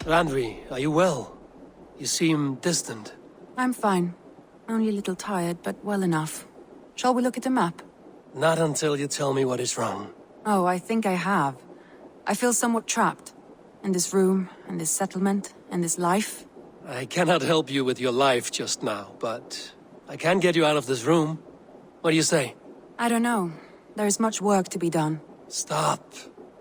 Randvi, are you well? You seem distant. I'm fine. Only a little tired, but well enough. Shall we look at the map? Not until you tell me what is wrong. Oh, I think I have. I feel somewhat trapped. In this room, and this settlement, and this life. I cannot help you with your life just now, but I can get you out of this room. What do you say? I don't know. There is much work to be done. Stop.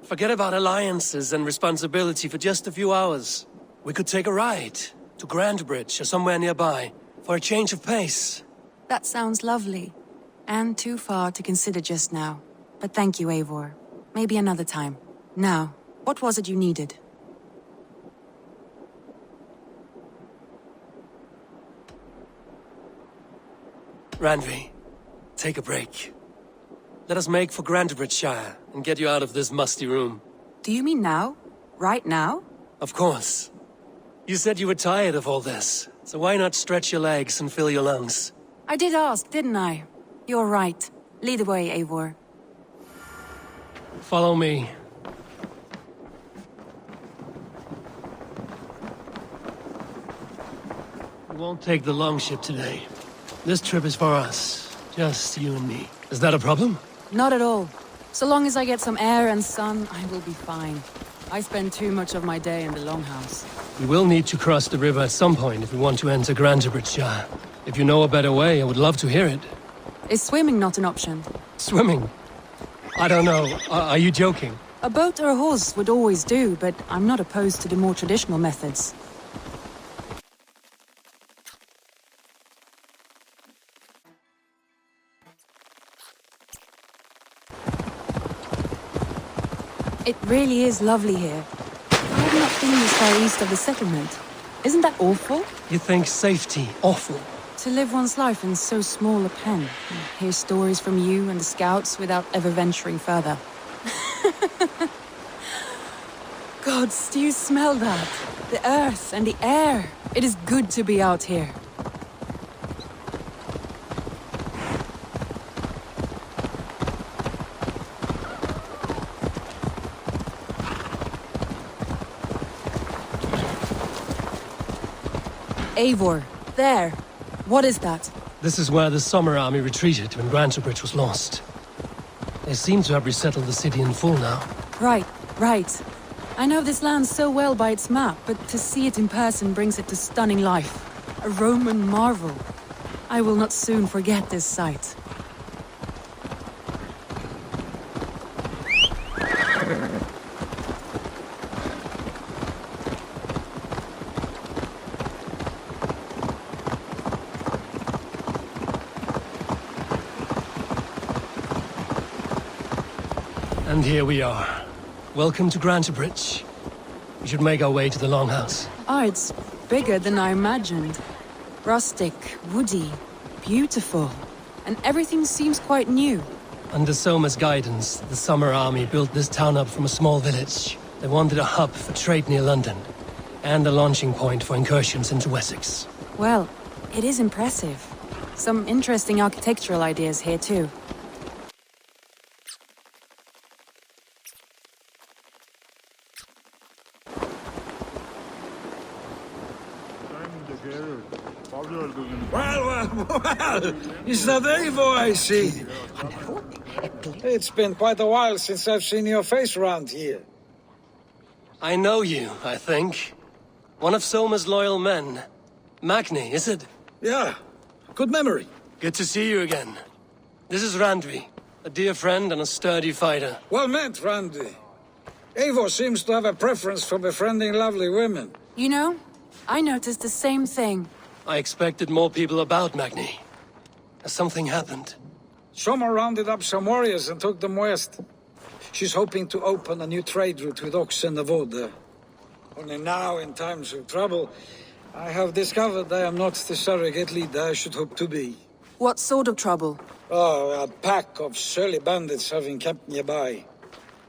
Forget about alliances and responsibility for just a few hours. We could take a ride to Grandbridge or somewhere nearby for a change of pace. That sounds lovely. And too far to consider just now. But thank you, Eivor. Maybe another time. Now, what was it you needed? Randvi, take a break. Let us make for Grantebridgeshire and get you out of this musty room. Do you mean now? Right now? Of course. You said you were tired of all this, so why not stretch your legs and fill your lungs? I did ask, didn't I? You're right. Lead the way, Eivor. Follow me. We won't take the longship today. This trip is for us. Just you and me. Is that a problem? Not at all. So long as I get some air and sun, I will be fine. I spend too much of my day in the Longhouse. We will need to cross the river at some point if we want to enter Grantebridgeshire. If you know a better way, I would love to hear it. Is swimming not an option? Swimming? I don't know. Are you joking? A boat or a horse would always do, but I'm not opposed to the more traditional methods. It really is lovely here. I have not been this far east of the settlement. Isn't that awful? You think safety awful? To live one's life in so small a pen, and hear stories from you and the scouts without ever venturing further. Gods, do you smell that? The earth and the air. It is good to be out here. Eivor, there. What is that? This is where the Summer Army retreated when Grantebridge was lost. They seem to have resettled the city in full now. Right. I know this land so well by its map, but to see it in person brings it to stunning life. A Roman marvel. I will not soon forget this sight. And here we are. Welcome to Grantebridge. We should make our way to the Longhouse. Ah, it's bigger than I imagined. Rustic, woody, beautiful. And everything seems quite new. Under Soma's guidance, the Summer Army built this town up from a small village. They wanted a hub for trade near London, and a launching point for incursions into Wessex. Well, it is impressive. Some interesting architectural ideas here too. Well, is that Eivor I see? It's been quite a while since I've seen your face around here. I know you, I think. One of Soma's loyal men. Magni, is it? Yeah, good memory. Good to see you again. This is Randvi, a dear friend and a sturdy fighter. Well met, Randy. Eivor seems to have a preference for befriending lovely women. You know, I noticed the same thing. I expected more people about Magni. Has something happened? Soma rounded up some warriors and took them west. She's hoping to open a new trade route with Ox and the Voda. Only now, in times of trouble, I have discovered I am not the surrogate leader I should hope to be. What sort of trouble? Oh, a pack of surly bandits have encamped nearby.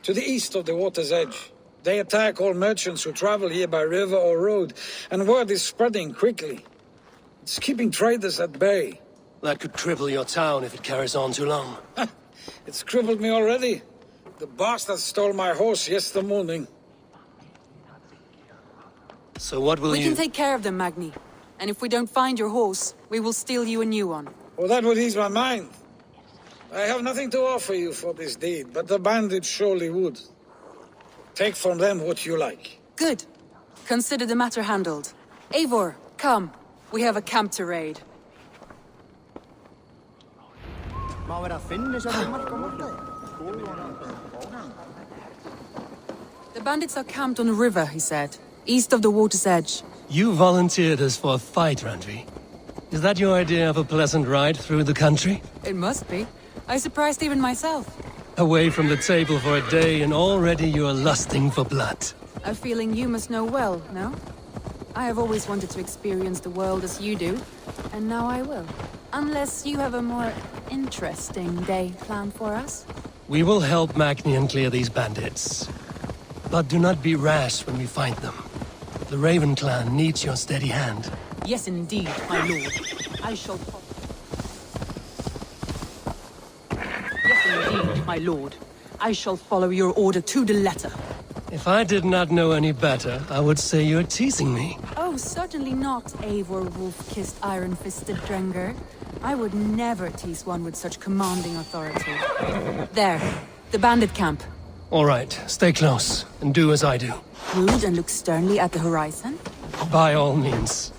To the east of the water's edge. They attack all merchants who travel here by river or road, and word is spreading quickly. It's keeping traders at bay. That could cripple your town if it carries on too long. It's crippled me already. The bastard stole my horse yesterday morning. So what will We you... can take care of them, Magni. And if we don't find your horse, we will steal you a new one. Well, that would ease my mind. I have nothing to offer you for this deed, but the bandits surely would. Take from them what you like. Good. Consider the matter handled. Eivor, come. We have a camp to raid. The bandits are camped on a river, he said. East of the water's edge. You volunteered us for a fight, Randvi. Is that your idea of a pleasant ride through the country? It must be. I surprised even myself. Away from the table for a day and already you are lusting for blood. A feeling you must know well, no? I have always wanted to experience the world as you do, and now I will. Unless you have a more interesting day planned for us? We will help Magnian clear these bandits. But do not be rash when we find them. The Raven clan needs your steady hand. Yes, indeed, my lord. I shall... Yes, indeed, my lord. I shall follow your order to the letter. If I did not know any better, I would say you're teasing me. Oh, certainly not, Eivor wolf-kissed iron-fisted Drenger. I would never tease one with such commanding authority. There, the bandit camp. All right, stay close, and do as I do. Rude and look sternly at the horizon? By all means.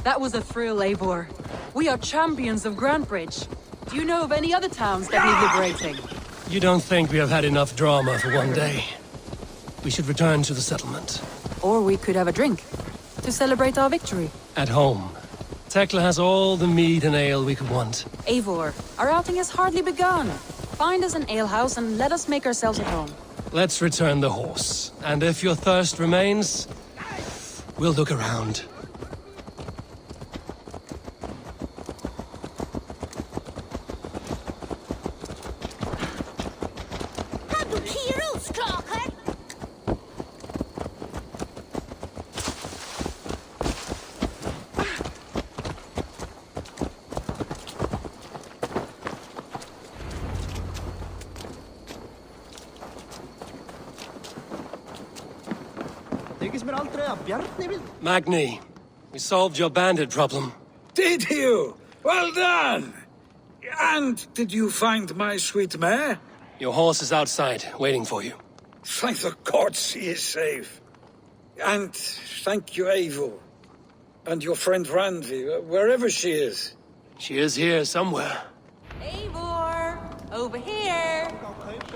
That was a thrill, Eivor. We are champions of Grantebridge. Do you know of any other towns that need liberating? You don't think we have had enough drama for one day? We should return to the settlement. Or we could have a drink, to celebrate our victory. At home. Tekla has all the mead and ale we could want. Eivor, our outing has hardly begun. Find us an alehouse and let us make ourselves at home. Let's return the horse. And if your thirst remains, we'll look around. Magni, we solved your bandit problem. Did you? Well done! And did you find my sweet mare? Your horse is outside, waiting for you. Thank the gods he is safe. And thank you, Eivor. And your friend Randvi, wherever she is. She is here somewhere. Eivor! Over here!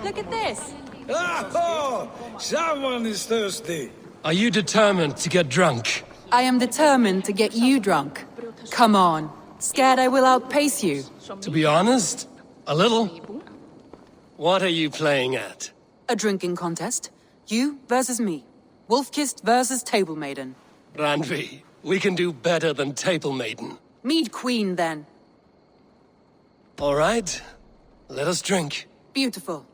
Look at this! Oh! Someone is thirsty. Are you determined to get drunk? I am determined to get you drunk. Come on. Scared I will outpace you. To be honest, a little. What are you playing at? A drinking contest. You versus me. Wolf-kissed versus Table Maiden. Randvi, we can do better than Table Maiden. Mead Queen, then. All right, let us drink. Beautiful.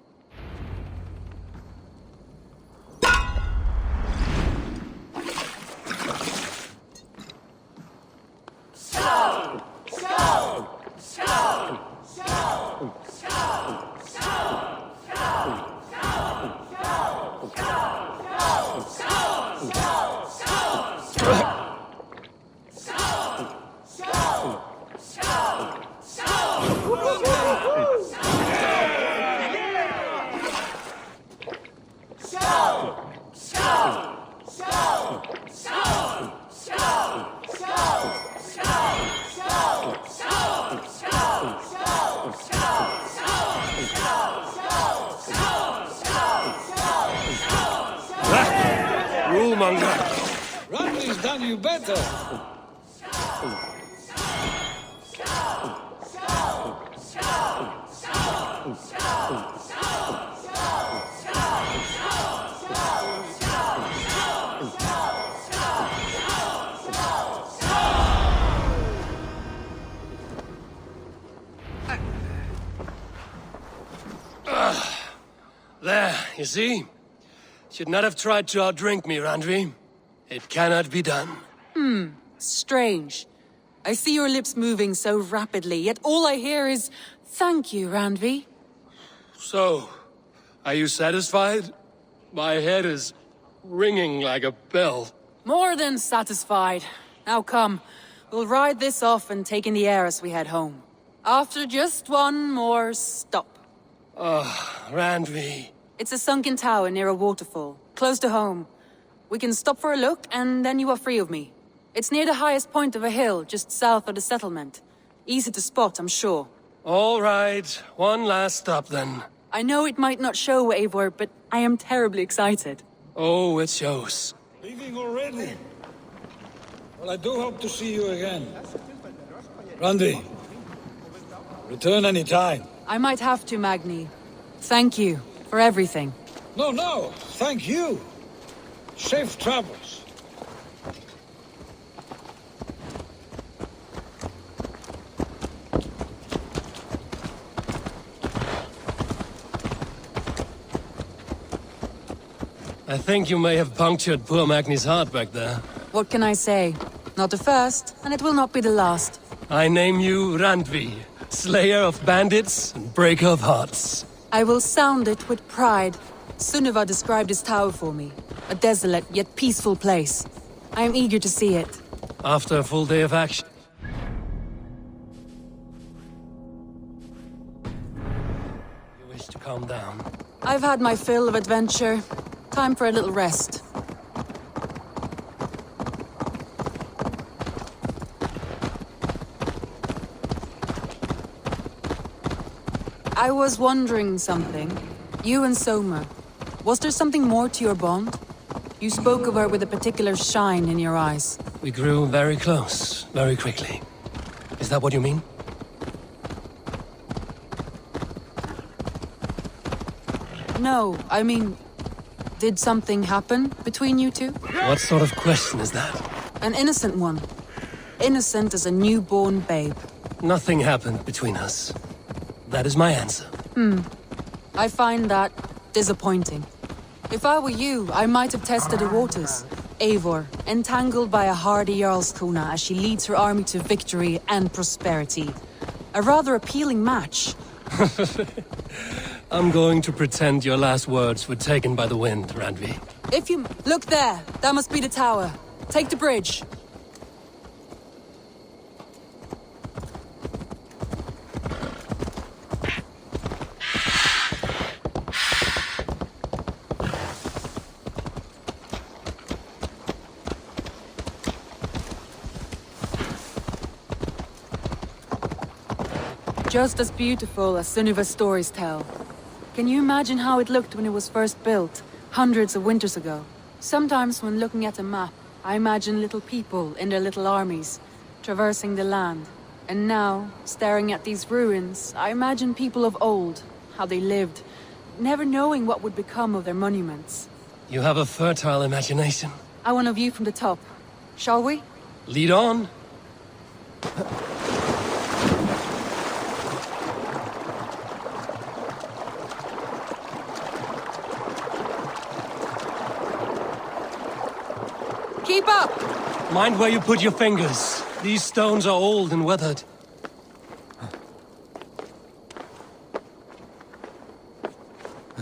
Rulemonger! Randvi's done you better. There, you see? Should not have tried to outdrink me, Randvi. It cannot be done. Strange. I see your lips moving so rapidly, yet all I hear is, "Thank you, Randvi." So, are you satisfied? My head is ringing like a bell. More than satisfied. Now come, we'll ride this off and take in the air as we head home. After just one more stop. Randvi. It's a sunken tower near a waterfall, close to home. We can stop for a look, and then you are free of me. It's near the highest point of a hill, just south of the settlement. Easy to spot, I'm sure. All right, one last stop then. I know it might not show, Eivor, but I am terribly excited. Oh, it shows. Leaving already? Well, I do hope to see you again. Randy, return any time. I might have to, Magni. Thank you for everything. No, thank you. Safe travels. I think you may have punctured poor Magni's heart back there. What can I say? Not the first, and it will not be the last. I name you Randvi, slayer of bandits and breaker of hearts. I will sound it with pride. Sunniva described his tower for me. A desolate yet peaceful place. I am eager to see it. After a full day of action. You wish to calm down. I've had my fill of adventure. Time for a little rest. I was wondering something. You and Soma. Was there something more to your bond? You spoke of her with a particular shine in your eyes. We grew very close, very quickly. Is that what you mean? No, I mean... Did something happen between you two? What sort of question is that? An innocent one. Innocent as a newborn babe. Nothing happened between us. That is my answer. I find that disappointing. If I were you, I might have tested the waters. Eivor, entangled by a hardy Jarlskona as she leads her army to victory and prosperity. A rather appealing match. I'm going to pretend your last words were taken by the wind, Randvi. If you... Look there! That must be the tower. Take the bridge. Just as beautiful as Sunniva's stories tell. Can you imagine how it looked when it was first built, hundreds of winters ago? Sometimes when looking at a map, I imagine little people in their little armies, traversing the land. And now, staring at these ruins, I imagine people of old, how they lived, never knowing what would become of their monuments. You have a fertile imagination. I want a view from the top. Shall we? Lead on. Keep up! Mind where you put your fingers. These stones are old and weathered.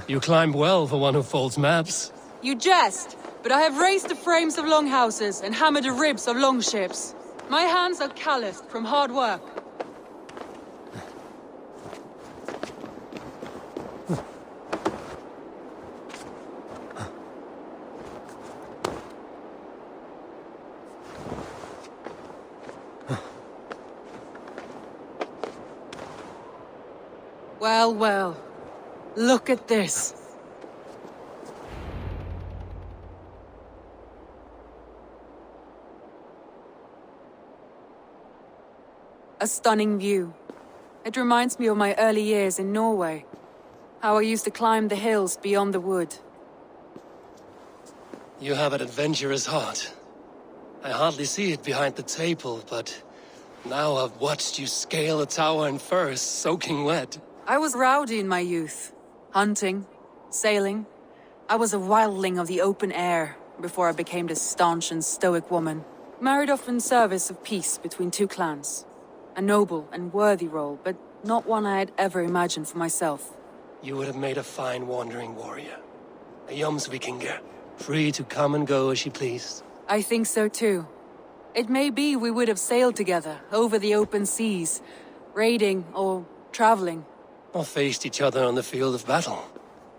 You climb well for one who folds maps. You jest, but I have raised the frames of longhouses and hammered the ribs of longships. My hands are calloused from hard work. Well, well. Look at this. A stunning view. It reminds me of my early years in Norway. How I used to climb the hills beyond the wood. You have an adventurous heart. I hardly see it behind the table, but now I've watched you scale a tower in furs, soaking wet. I was rowdy in my youth. Hunting, sailing. I was a wildling of the open air before I became this staunch and stoic woman. Married off in service of peace between two clans. A noble and worthy role, but not one I had ever imagined for myself. You would have made a fine wandering warrior. A Jomsvikinger, free to come and go as she pleased. I think so too. It may be we would have sailed together over the open seas, raiding or traveling. Or faced each other on the field of battle.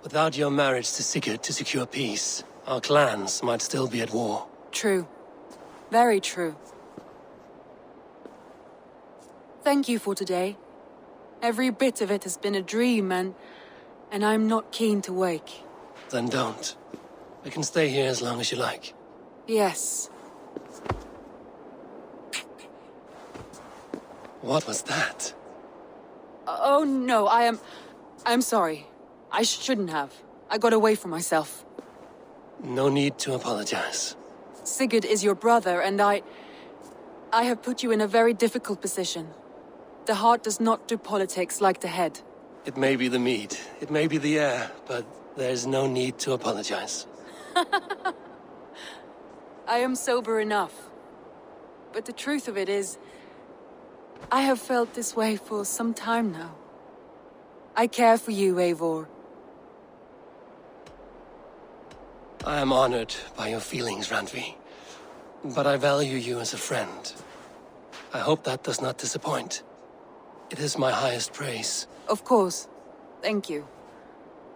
Without your marriage to Sigurd to secure peace, our clans might still be at war. True. Very true. Thank you for today. Every bit of it has been a dream, and I'm not keen to wake. Then don't. We can stay here as long as you like. Yes. What was that? Oh no, I'm sorry. I shouldn't have. I got away from myself. No need to apologize. Sigurd is your brother, and I have put you in a very difficult position. The heart does not do politics like the head. It may be the meat, it may be the air, but there's no need to apologize. I am sober enough. But the truth of it is, I have felt this way for some time now. I care for you, Eivor. I am honored by your feelings, Randvi. But I value you as a friend. I hope that does not disappoint. It is my highest praise. Of course. Thank you.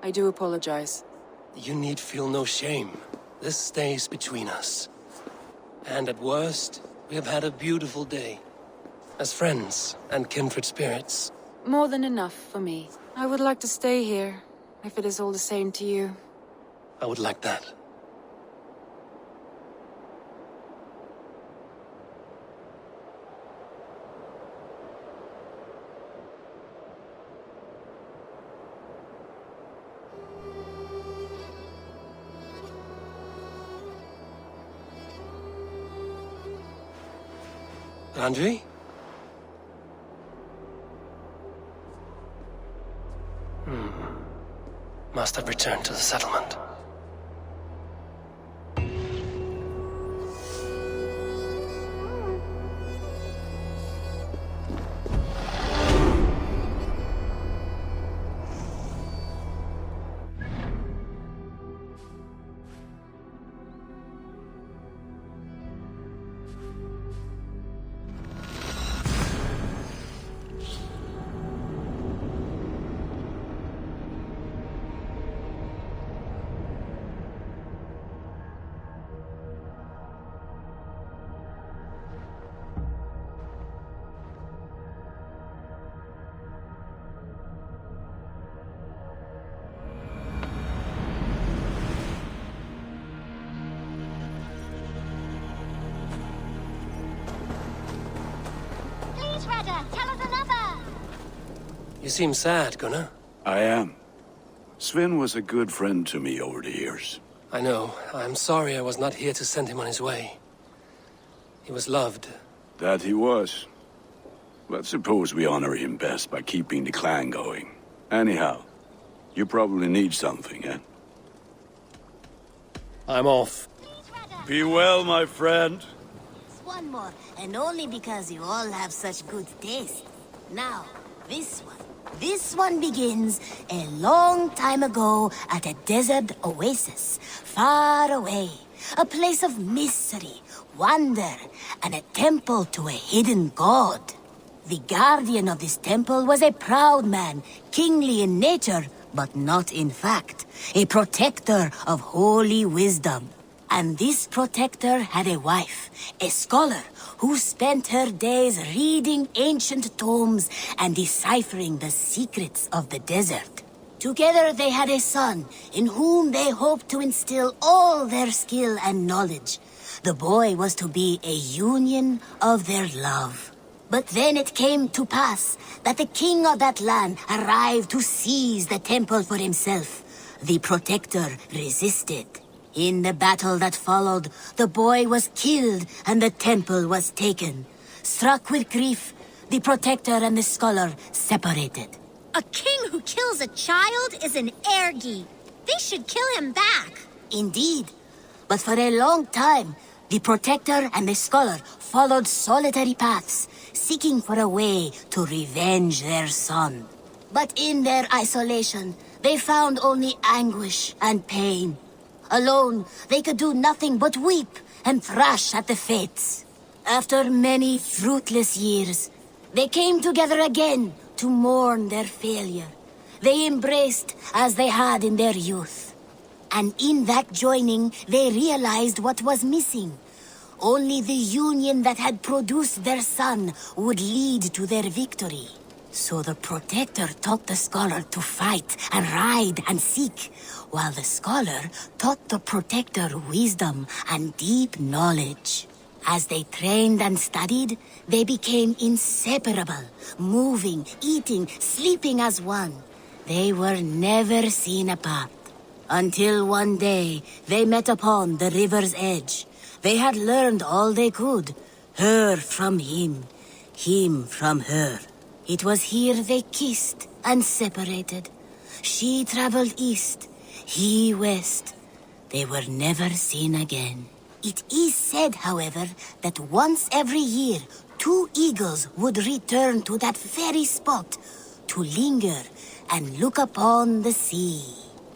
I do apologize. You need feel no shame. This stays between us. And at worst, we have had a beautiful day. As friends and kindred spirits. More than enough for me. I would like to stay here, if it is all the same to you. I would like that. Randvi? Must have returned to the settlement. Tell us another! You seem sad, Gunnar. I am. Sven was a good friend to me over the years. I know. I'm sorry I was not here to send him on his way. He was loved. That he was. But suppose we honor him best by keeping the clan going. Anyhow, you probably need something, eh? I'm off. Be well, my friend. One more, and only because you all have such good taste. Now, this one. This one begins a long time ago at a desert oasis, far away. A place of mystery, wonder, and a temple to a hidden god. The guardian of this temple was a proud man, kingly in nature, but not in fact. A protector of holy wisdom. And this protector had a wife, a scholar, who spent her days reading ancient tomes and deciphering the secrets of the desert. Together they had a son, in whom they hoped to instill all their skill and knowledge. The boy was to be a union of their love. But then it came to pass that the king of that land arrived to seize the temple for himself. The protector resisted. In the battle that followed, the boy was killed and the temple was taken. Struck with grief, the protector and the scholar separated. A king who kills a child is an ergi. They should kill him back. Indeed. But for a long time, the Protector and the Scholar followed solitary paths, seeking for a way to revenge their son. But in their isolation, they found only anguish and pain. Alone, they could do nothing but weep and thrash at the fates. After many fruitless years, they came together again to mourn their failure. They embraced as they had in their youth. And in that joining, they realized what was missing. Only the union that had produced their son would lead to their victory. So the Protector taught the Scholar to fight and ride and seek, while the Scholar taught the Protector wisdom and deep knowledge. As they trained and studied, they became inseparable, moving, eating, sleeping as one. They were never seen apart. Until one day, they met upon the river's edge. They had learned all they could, her from him from her. It was here they kissed and separated. She traveled east, he west. They were never seen again. It is said, however, that once every year, 2 eagles would return to that very spot to linger and look upon the sea.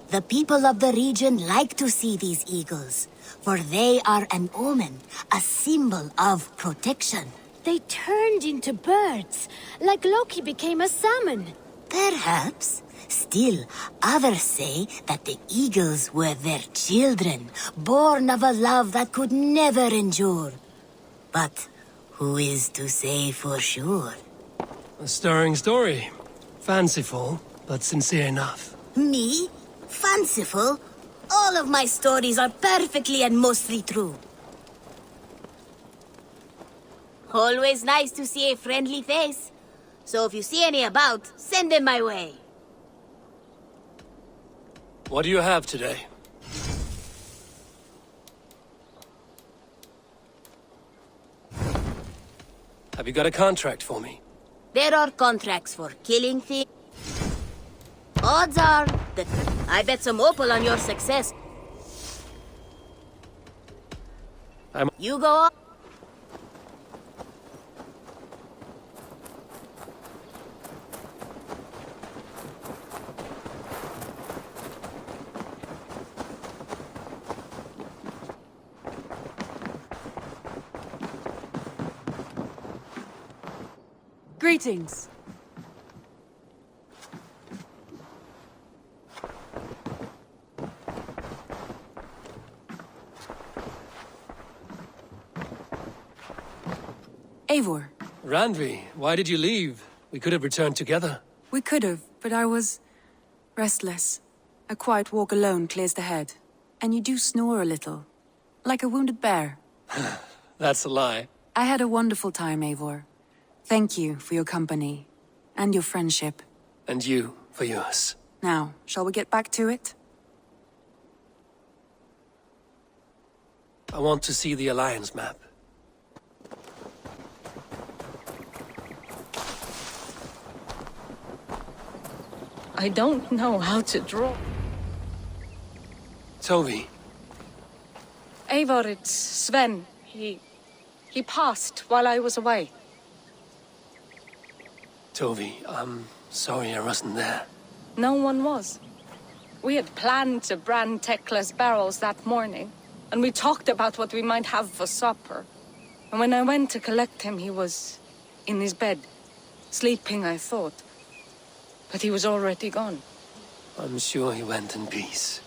The people of the region like to see these eagles, for they are an omen, a symbol of protection. They turned into birds, like Loki became a salmon. Perhaps. Still, others say that the eagles were their children, born of a love that could never endure. But who is to say for sure? A stirring story. Fanciful, but sincere enough. Me? Fanciful? All of my stories are perfectly and mostly true. Always nice to see a friendly face. So if you see any about, send them my way. What do you have today? Have you got a contract for me? There are contracts for killing things. Odds are that I bet some opal on your success. You go on. Greetings. Eivor. Randvi, why did you leave? We could have returned together. We could have, but I was restless. A quiet walk alone clears the head. And you do snore a little, like a wounded bear. That's a lie. I had a wonderful time, Eivor. Thank you for your company and your friendship. And you for yours. Now, shall we get back to it? I want to see the Alliance map. I don't know how to draw. Tovi, Eivor, it's Sven. He passed while I was away. Tovi, I'm sorry I wasn't there. No one was. We had planned to brand Tekla's barrels that morning, and we talked about what we might have for supper. And when I went to collect him, he was in his bed, sleeping, I thought. But he was already gone. I'm sure he went in peace.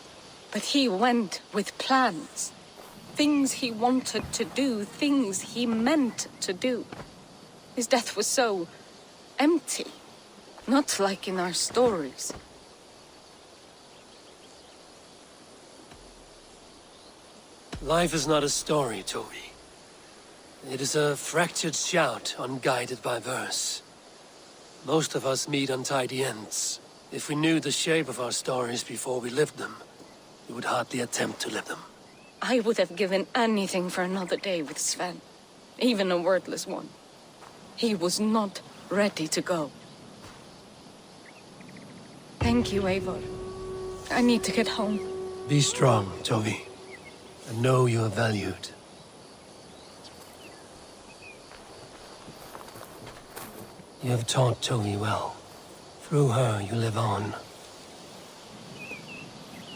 But he went with plans. Things he wanted to do, things he meant to do. His death was so empty. Not like in our stories. Life is not a story, Tovi. It is a fractured shout, unguided by verse. Most of us meet untidy ends. If we knew the shape of our stories before we lived them, we would hardly attempt to live them. I would have given anything for another day with Sven. Even a wordless one. He was not ready to go. Thank you, Eivor. I need to get home. Be strong, Tovi, and know you are valued. You have taught Tovi well. Through her, you live on.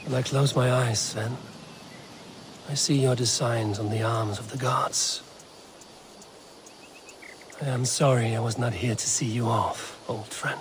When I close my eyes, Sven, I see your designs on the arms of the gods. I am sorry I was not here to see you off, old friend.